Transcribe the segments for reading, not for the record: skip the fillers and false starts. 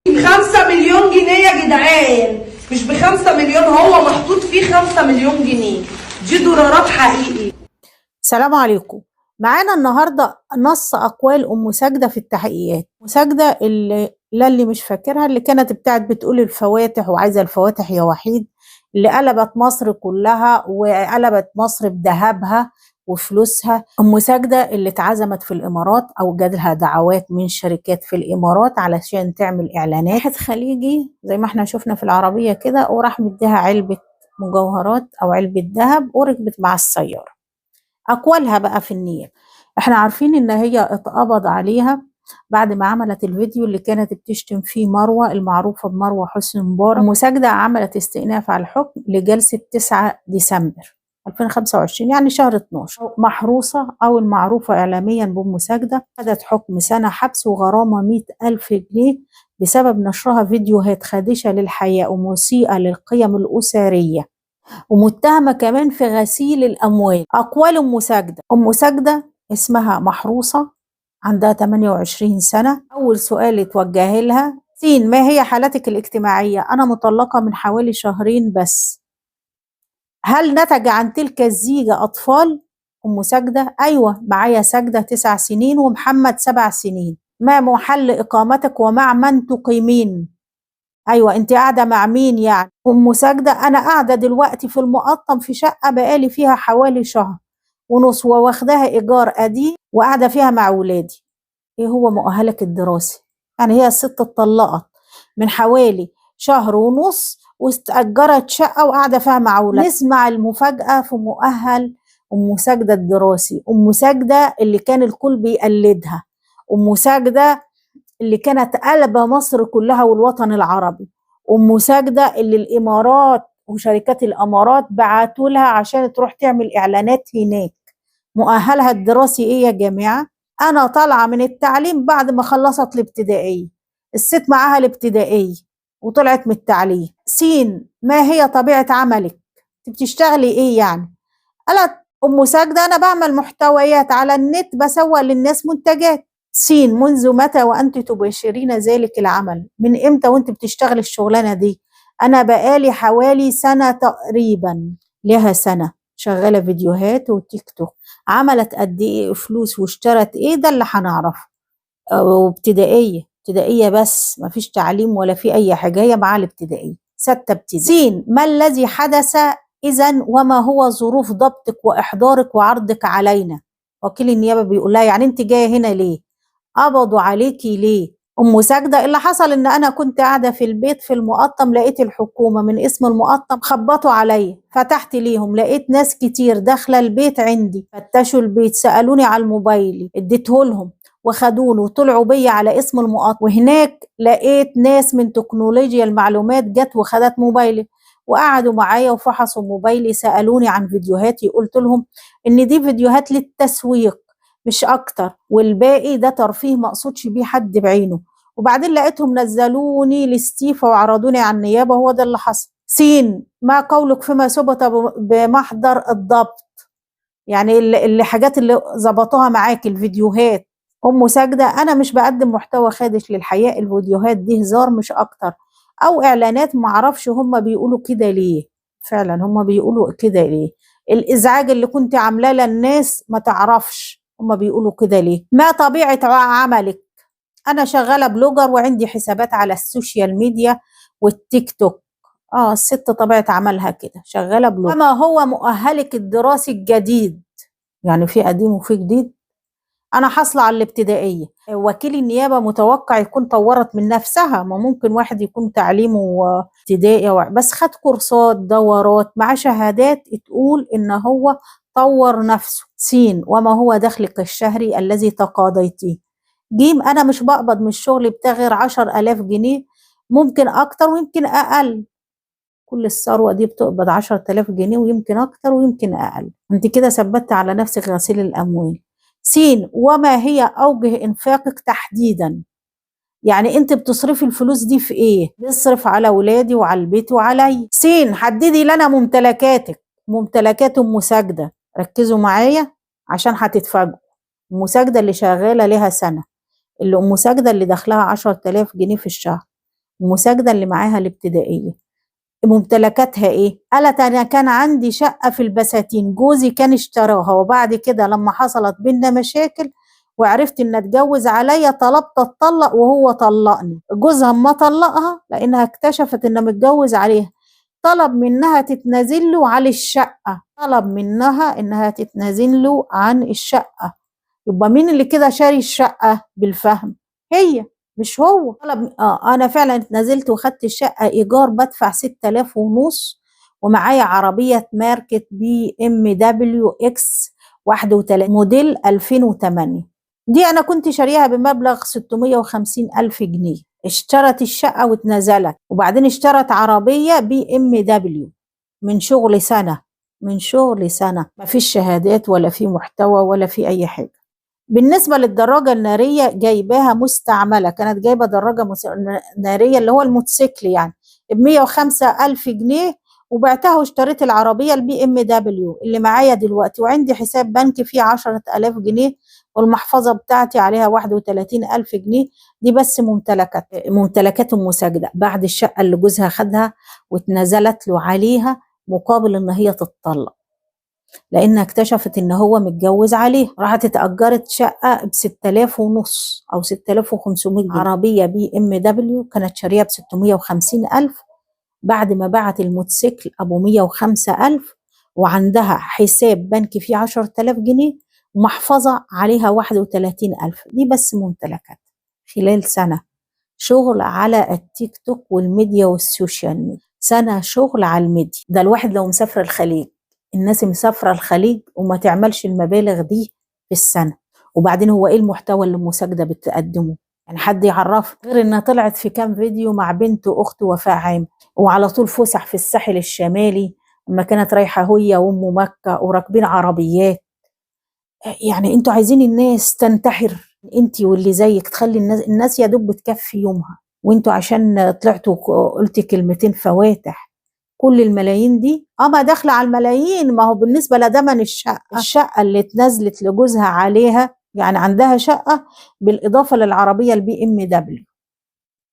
ب5 مليون جنيه يا جدعان، مش ب5 مليون، هو محطوط فيه 5 مليون جنيه. دي دولارات حقيقي. السلام عليكم. معانا النهارده نص اقوال ام ساجده في التحقيقات. ام ساجده اللي مش فاكرها، اللي كانت بتقول الفواتح وعايزه الفواتح يا وحيد، اللي قلبت مصر كلها وقلبت مصر بذهبها وفلوسها. ام ساجده اللي اتعزمت في الامارات او جالها دعوات من شركات في الامارات علشان تعمل اعلانات. واحد خليجي زي ما احنا شفنا في العربيه كده، وراح مديها علبه مجوهرات او علبه ذهب وركبت مع السياره. أقوالها بقى في النية. احنا عارفين ان هي اتقبض عليها بعد ما عملت الفيديو اللي كانت بتشتم فيه مروة المعروفة بمروة حسني مبارك. ام ساجدة عملت استئناف على الحكم لجلسة 9 ديسمبر 2025، يعني شهر 12. محروسة أو المعروفة إعلاميا بأم ساجدة خدت حكم سنة حبس وغرامة 100,000 جنيه بسبب نشرها فيديوهات خادشة للحياة ومسيئة للقيم الأسرية، ومتهمة كمان في غسيل الأموال. أقوال أم ساجدة اسمها محروسة، عندها 28 سنة. أول سؤال اتوجه لها: سين، ما هي حالتك الاجتماعية؟ أنا مطلقة من حوالي شهرين بس. هل نتج عن تلك الزيجة أطفال؟ أم ساجدة: أيوة، معايا ساجدة 9 سنين ومحمد 7 سنين. ما محل إقامتك ومع من تقيمين؟ ايوه، انت قاعده مع مين يعني؟ ام ساجده: انا قاعده دلوقتي في المقطم في شقه بقالي فيها حوالي شهر ونص وواخداها ايجار قديم وقاعده فيها مع ولادي. ايه هو مؤهلك الدراسي؟ يعني هي الست اتطلقت من حوالي شهر ونص واستأجرت شقه وقاعده فيها مع ولادها. نسمع المفاجاه في مؤهل ام ساجده الدراسي. ام ساجده اللي كان الكل بيقلدها، ام ساجده اللي كانت قلبة مصر كلها والوطن العربي، أم ساجدة اللي الإمارات وشركات الإمارات بعتوا لها عشان تروح تعمل إعلانات هناك. مؤهلها الدراسي إيه يا جماعة؟ أنا طالعة من التعليم بعد ما خلصت الابتدائية. الست معاها الابتدائية وطلعت من التعليم. سين، ما هي طبيعة عملك؟ بتشتغلي إيه يعني؟ قالت أم ساجدة: أنا بعمل محتويات على النت، بسوق للناس منتجات. سين، منذ متى وأنت تباشرين ذلك العمل؟ من إمتى وأنت بتشتغل الشغلانة دي؟ أنا بقالي حوالي سنة تقريبا. لها سنة شغالة فيديوهات وتيك توك. عملت قد إيه فلوس واشترت إيه؟ ده اللي هنعرفه. ابتدائية بس، ما فيش تعليم ولا في أي حاجة، هي معاها الابتدائية 6 ابتدائي. سين، ما الذي حدث إذن وما هو ظروف ضبطك وإحضارك وعرضك علينا؟ وكيل النيابة بيقول لها: يعني أنت جاية هنا ليه؟ قبضوا عليكي ليه؟ أم ساجدة: اللي حصل إن أنا كنت قاعدة في البيت في المقطم، لقيت الحكومة من اسم المقطم خبطوا عليا، فتحت ليهم لقيت ناس كتير داخلة البيت عندي، فتشوا البيت، سألوني على الموبايل اديته لهم وخدونه وطلعوا بيا على اسم المقطم، وهناك لقيت ناس من تكنولوجيا المعلومات جت وخدت موبايلي وقعدوا معايا وفحصوا موبايلي، سألوني عن فيديوهاتي، قلت لهم إن دي فيديوهات للتسويق مش اكتر، والباقي ده ترفيه ما اقصدش بيه حد بعينه. وبعدين لقيتهم نزلوني لاستيفا وعرضوني على النيابه، هو ده اللي حصل. سين، ما قولك فيما ثبت بمحضر الضبط؟ يعني اللي حاجات اللي ظبطوها معاك الفيديوهات. ام ساجده: انا مش بقدم محتوى خادش للحياة، الفيديوهات دي هزار مش اكتر، او اعلانات، معرفش هم بيقولوا كده ليه. فعلا هم بيقولوا كده ليه؟ الازعاج اللي كنت عاملاه للناس ما تعرفش هم بيقولوا كده ليه. ما طبيعة عملك؟ انا شغالة بلوجر وعندي حسابات على السوشيال ميديا والتيك توك. الست طبيعة عملها كده، شغالة بلوجر. وما هو مؤهلك الدراسي الجديد؟ يعني في قديم وفي جديد. انا حاصله على الابتدائيه. وكيل النيابه متوقع يكون طورت من نفسها، ما ممكن واحد يكون تعليمه ابتدائي بس خد كورسات دورات مع شهادات تقول ان هو طور نفسه. سين، وما هو دخلك الشهري الذي تقاضيتيه؟ جيم، انا مش بقبض من الشغل بتاعي غير 10,000 جنيه، ممكن اكتر ويمكن اقل. كل الثروة دي بتقبض 10,000 جنيه ويمكن أكتر ويمكن أقل. أنت كده ثبتت على نفسك غسيل الأموال. سين، وما هي أوجه إنفاقك تحديدا؟ يعني أنت بتصرفي الفلوس دي في إيه؟ بصرف على ولادي وعلى البيت وعلي. سين، حددي لنا ممتلكاتك. ممتلكات أم ساجدة، ركزوا معايا عشان هتتفاجئوا. أم ساجدة اللي شغالة لها سنة، اللي أم ساجدة اللي دخلها 10,000 جنيه في الشهر، ام ساجده اللي معاها الابتدائيه. ممتلكاتها ايه؟ قالت انا كان عندي شقه في البساتين، جوزي كان اشتراها، وبعد كده لما حصلت بينا مشاكل وعرفت ان اتجوز عليا طلبت اتطلق وهو طلقني. جوزها ما طلقها لانها اكتشفت انه متجوز عليها، طلب منها تتنازل له عن الشقه، طلب منها انها تتنازل له عن الشقه. يبقى مين اللي كده شاري الشقه بالفهم؟ هي، مش هو. طلب انا فعلا اتنازلت وخدت الشقه ايجار، بدفع 6000 ونص، ومعايا عربيه ماركه BMW X 31 موديل 2008. دي انا كنت شاريها بمبلغ 650 الف جنيه. اشترت الشقه واتنازلت، وبعدين اشترت عربيه BMW من شغل سنه، من شغل سنه، مفيش شهادات ولا في محتوى ولا في اي حاجه. بالنسبة للدراجة النارية جايباها مستعملة، كانت جايبة دراجة نارية اللي هو الموتوسيكل يعني ب105 ألف جنيه، وبعتها واشتريت العربية BMW اللي معايا دلوقتي، وعندي حساب بنكي فيه 10,000 جنيه، والمحفظة بتاعتي عليها 31 ألف جنيه. دي بس ممتلكات أم ساجدة بعد الشقة اللي جوزها خدها واتنازلت له عليها مقابل إن هي تتطلق، لأنها اكتشفت إن هو متجوز عليه. راحت اتأجرت شقة ب6000 ونص أو 6500 جنيه. عربية BMW كانت شارية ب650 ألف، بعد ما باعت الموتوسيكل أبو 105 ألف، وعندها حساب بنكي فيه 10,000 جنيه، ومحفظة عليها 31 ألف. دي بس ممتلكات خلال سنة شغل على التيك توك والميديا والسوشيال ميديا. سنة شغل على الميديا. ده الواحد لو مسافر الخليج، الناس مسافرة الخليج وما تعملش المبالغ دي في السنة. وبعدين هو ايه المحتوى اللي ام ساجدة بتقدمه؟ يعني حد يعرف غير انها طلعت في كام فيديو مع بنت واخت وفاء عام، وعلى طول فسح في الساحل الشمالي لما كانت رايحة هي وام مكة وراكبين عربيات. يعني انتوا عايزين الناس تنتحر، انتي واللي زيك تخلي الناس يا دوب بتكفي يومها، وانتوا عشان طلعتوا قلتي كلمتين فواتح كل الملايين دي ما داخله على الملايين. ما هو بالنسبه لثمن الشقه اللي اتنازلت لجوزها عليها، يعني عندها شقه بالاضافه للعربيه BMW،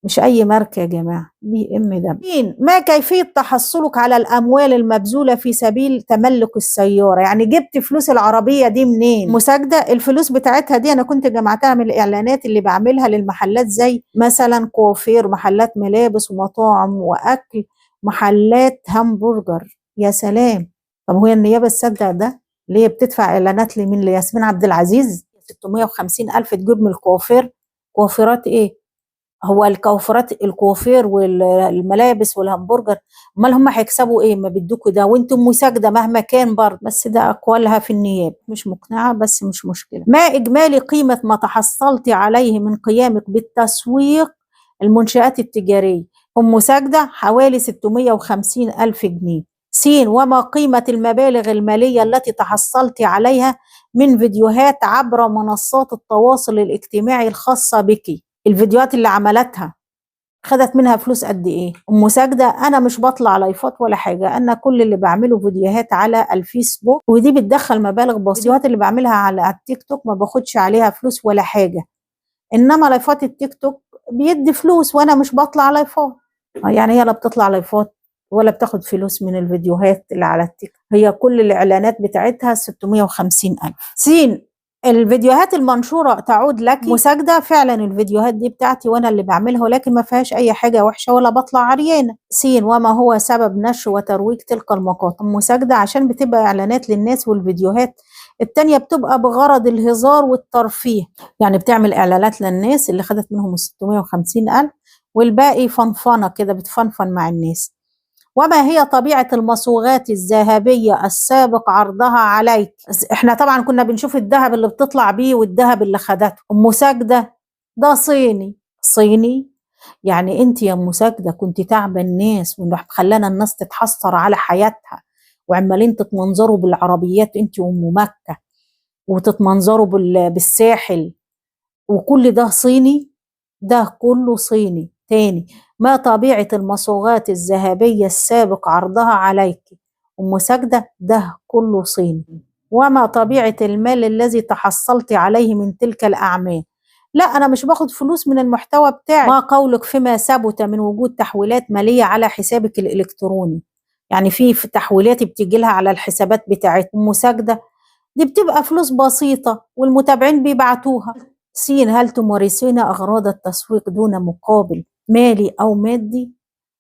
مش اي ماركه يا جماعه، BMW. ما كيفيه تحصلك على الاموال المبذوله في سبيل تملك السياره؟ يعني جبت فلوس العربيه دي منين؟ مساجده الفلوس بتاعتها دي انا كنت جمعتها من الاعلانات اللي بعملها للمحلات، زي مثلا كوافير، محلات ملابس ومطاعم واكل، محلات همبرجر. يا سلام. طب هي النيابه تصدق ده؟ ليه بتدفع اعلانات لمين؟ لياسمين عبد العزيز 650 الف تجيب من الكوافير؟ كوافيرات ايه؟ هو الكوافير والملابس والهمبرجر، امال هم هيكسبوا ايه؟ ما بيدوكوا ده، وانتم مساجده مهما كان برضه. بس ده اقوالها في النيابه، مش مقنعه بس مش مشكله. ما اجمالي قيمه ما تحصلت عليه من قيامك بالتسويق المنشآت التجاريه؟ ام مساجده حوالي 650 الف جنيه. وما قيمه المبالغ الماليه التي تحصلت عليها من فيديوهات عبر منصات التواصل الاجتماعي الخاصه بك؟ الفيديوهات اللي عملتها خدت منها فلوس قد ايه؟ ام ساجده انا مش بطلع لايفات ولا حاجه، انا كل اللي بعمله فيديوهات على الفيسبوك، ودي بتدخل مبالغ بسيطه. الفيديوهات اللي بعملها على التيك توك ما باخدش عليها فلوس ولا حاجه، انما لايفات التيك توك بيدي فلوس وانا مش بطلع لايفات. يعني هي لا بتطلع لايفات ولا بتاخد فلوس من الفيديوهات اللي على التيك توك، هي كل الاعلانات بتاعتها 650 الف. الفيديوهات المنشورة تعود لك مساجدة، فعلا الفيديوهات دي بتاعتي وانا اللي بعملها، ولكن ما فيهاش اي حاجة وحشة ولا بطلع عريانة. وما هو سبب نشر وترويج تلك المقاطع؟ مساجدة عشان بتبقى اعلانات للناس، والفيديوهات التانية بتبقى بغرض الهزار والترفيه، يعني بتعمل اعلانات للناس اللي خدت منهم 650 الف، والباقي فنفنة كده بتفنفن مع الناس. وما هي طبيعة المصوغات الذهبية السابق عرضها عليك؟ احنا طبعا كنا بنشوف الذهب اللي بتطلع بيه والذهب اللي خدته ام ساجدة، ده صيني. يعني انت يا ام ساجدة كنت تعبى الناس وخلانا الناس تتحسر على حياتها، وعمالين تتمنظروا بالعربيات انت وام مكة، وتتمنظروا بالساحل، وكل ده صيني؟ ده كله صيني. تاني، ما طبيعة المصوغات الذهبية السابق عرضها عليك؟ أم ساجدة ده كله صيني. وما طبيعة المال الذي تحصلت عليه من تلك الأعمال؟ لا انا مش باخد فلوس من المحتوى بتاعي. ما قولك فيما ثبت من وجود تحويلات مالية على حسابك الإلكتروني؟ يعني في تحويلات بتيجي لها على الحسابات بتاعت أم ساجدة، دي بتبقى فلوس بسيطة والمتابعين بيبعتوها. سين، هل تمارسين أغراض التسويق دون مقابل مالي أو مادي؟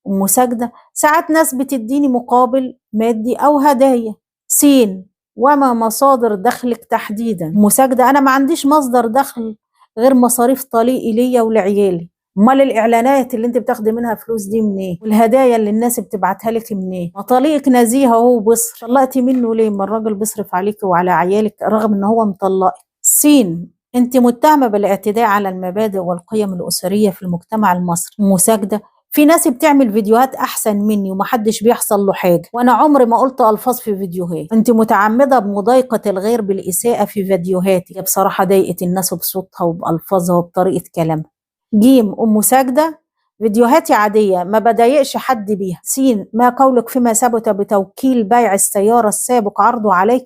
أم ساجدة، ساعات ناس بتديني مقابل مادي أو هدايا. سين، وما مصادر دخلك تحديدا؟ أم ساجدة، أنا ما عنديش مصدر دخل غير مصاريف طليقي ليا ولعيالي. امال الاعلانات اللي انت بتاخدي منها فلوس دي منين؟ والهدايا اللي الناس بتبعتها لك منين؟ ما طليقك نزيه اهو بصر، طلقتي منه ليه؟ ما الراجل بيصرف عليك وعلى عيالك رغم ان هو مطلقك. سين، انت متهمه بالاعتداء على المبادئ والقيم الاسريه في المجتمع المصري. مساجده، في ناس بتعمل فيديوهات احسن مني ومحدش بيحصل له حاجه، وانا عمري ما قلت الفاظ في فيديوهات. انت متعمده بمضايقه الغير بالاساءه في فيديوهاتك. هي بصراحه ضايقت الناس بصوتها وبالفاظها وبطريقه كلامها. جيم، أم ساجدة، فيديوهاتي عادية ما بضايقش حد بيها. سين، ما قولك فيما ثبت بتوكيل بيع السيارة السابق عرضه عليك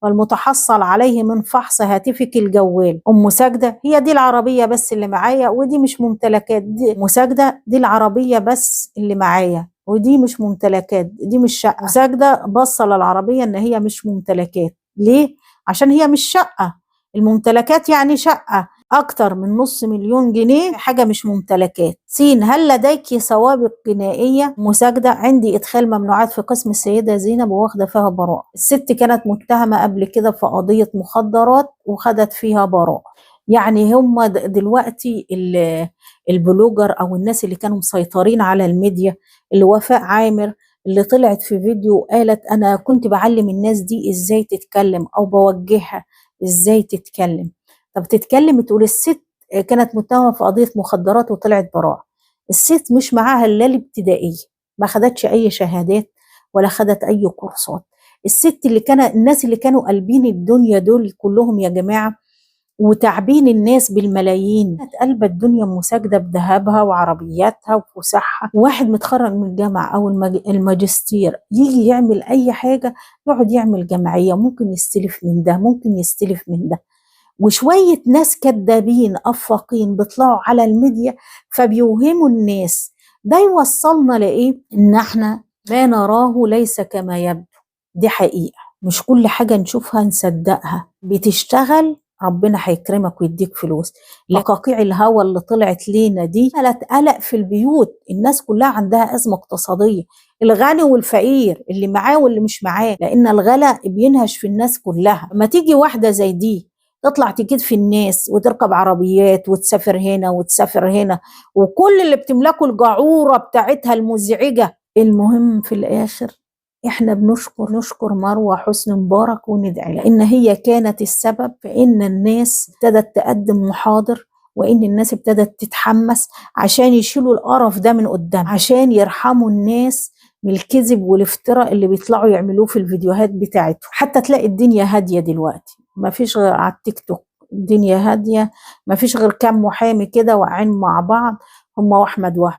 والمتحصل عليه من فحص هاتفك الجوال؟ أم ساجدة، هي دي العربية بس اللي معايا ودي مش ممتلكات. دي أم ساجدة، دي العربية بس اللي معايا ودي مش ممتلكات، دي مش شقة. ساجدة بصل العربية إن هي مش ممتلكات. ليه؟ عشان هي مش شقة. الممتلكات يعني شقة أكتر من $500,000 حاجة مش ممتلكات. سين، هل لديك سوابق جنائية؟ مساجدة، عندي إدخال ممنوعات في قسم السيدة زينب وواخدة فيها براءة. الست كانت متهمة قبل كده في قضية مخدرات وخدت فيها براءة. يعني هم دلوقتي البلوجر أو الناس اللي كانوا مسيطرين على الميديا، اللي وفاء عامر اللي طلعت في فيديو قالت أنا كنت بعلم الناس دي إزاي تتكلم أو بوجهها إزاي تتكلم. طب تتكلم تقول الست كانت متهمة في قضية مخدرات وطلعت براءة. الست مش معاها لا الابتدائية، ما خدتش أي شهادات ولا خدت أي كورسات. الست اللي الناس اللي كانوا قلبين الدنيا دول كلهم يا جماعة وتعبين الناس بالملايين، قلب الدنيا مساجدة بذهبها وعربياتها وفسحها. واحد متخرج من الجامعة أو الماجستير يجي يعمل أي حاجة، يقعد يعمل جمعية، ممكن يستلف من ده ممكن يستلف من ده. وشوية ناس كدابين أفاقين بيطلعوا على الميديا فبيوهموا الناس. ده يوصلنا لإيه؟ إن احنا ما نراه ليس كما يبدو. دي حقيقة، مش كل حاجة نشوفها نصدقها. بتشتغل ربنا هيكرمك ويديك فلوس. لقاقيع الهوى اللي طلعت لينا دي عملت قلق في البيوت، الناس كلها عندها أزمة اقتصادية، الغني والفقير، اللي معاه واللي مش معاه، لأن الغلا بينهش في الناس كلها. لما تيجي واحدة زي دي تطلع تكيد في الناس وتركب عربيات وتسافر هنا وتسافر هنا وكل اللي بتملكه الجعورة بتاعتها المزعجة. المهم في الآخر احنا نشكر مروة حسني مبارك وندعي لأن هي كانت السبب في إن الناس ابتدت تقدم محاضر وإن الناس ابتدت تتحمس عشان يشيلوا القرف ده من قدام، عشان يرحموا الناس من الكذب والافتراء اللي بيطلعوا يعملوه في الفيديوهات بتاعتهم. حتى تلاقي الدنيا هادية دلوقتي، ما فيش غير على التيك توك الدنيا هادية، ما فيش غير كام محامي كده واقعين مع بعض هم واحمد وهب.